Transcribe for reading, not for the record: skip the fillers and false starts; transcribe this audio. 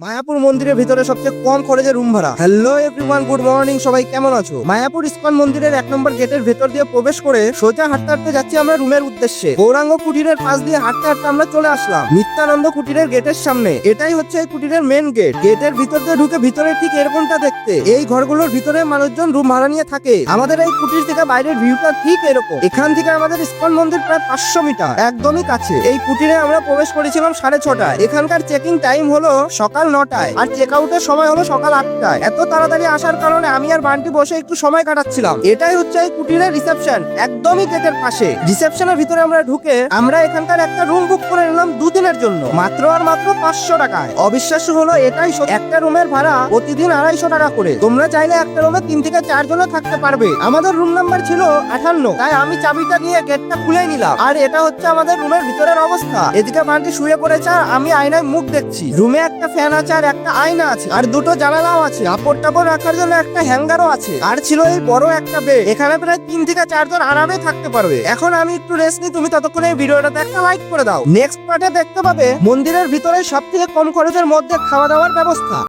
মায়াপুর মন্দিরের ভিতরে সবচেয়ে কম খরচে রুম ভাড়া। হ্যালো এভরিওয়ান, গুড মর্নিং, সবাই কেমন আছো? মায়াপুর ইস্কন মন্দিরের 1 নম্বর গেটের ভেতর দিয়ে প্রবেশ করে সোজা হাঁটতে হাঁটতে যাচ্ছি আমরা রুমের উদ্দেশ্যে। গৌরাঙ্গ কুটিরের পাশ দিয়ে হাঁটতে হাঁটতে আমরা চলে আসলাম নিত্যানন্দ কুটিরের গেটের সামনে। এটাই হচ্ছে এই কুটিরের মেন গেট। গেটের ভিতর দিয়ে ঢুকে ভিতরে ঠিক এরকমটা দেখতে। এই ঘরগুলোর ভিতরে মানুষজন রুম ভাড়া নিয়ে থাকে। আমাদের এই কুটির থেকে বাইরের ভিউটা ঠিক এরকম। এখান থেকে আমাদের ইস্কন মন্দির প্রায় 500 মিটার, একদমই কাছে। এই কুটিরে আমরা প্রবেশ করেছিলাম 6:30টায়। এখানকার চেকিং টাইম হলো সকাল 9টায় আর চেক আউটের সময় হলো সকাল 8টায়। এত তাড়াতাড়ি আসার কারণে আমি আর বান্টি বসে একটু সময় কাটাচ্ছিলাম। এটাই হচ্ছে এই কুটিরের রিসেপশন, একদমই গেটের পাশে। রিসেপশনের ভিতরে আমরা ঢুকে আমরা এখানকার একটা রুম বুক করে নিলাম 2 দিনের জন্য, মাত্র আর মাত্র 500 টাকায়। অবিশ্বাস্য হলো এটাই একটা রুমের ভাড়া প্রতিদিন 250 টাকা করে। তোমরা চাইলে একটা রুমে 3 থেকে 4 জনও থাকতে পারবে। আমাদের রুম নাম্বার ছিল 58, তাই আমি চাবিটা নিয়ে গেটটা খুলে নিলাম। আর এটা হচ্ছে আমাদের রুমের ভিতরের অবস্থা। এদিকে বান্টি শুয়ে পড়েছে আর আমি আয়নায় মুখ দেখছি। রুমে একটা ফ্যান আছে আর একটা আয়না আছে আর 2টো জানালাও আছে। কাপড় টাপড় রাখার জন্য একটা হ্যাঙ্গারও আছে আর ছিল এই বড় একটা বেড। এখানে প্রায় 3 থেকে 4 জন আরামে থাকতে পারবে। এখন আমি একটু রেস্ট নিই, তুমি ততক্ষণে এই ভিডিওটাতে একটা লাইক করে দাও। নেক্সট পার্টে দেখতে পাবে মন্দিরের ভিতরে সবথেকে কম খরচের মধ্যে খাওয়া দাওয়ার ব্যবস্থা।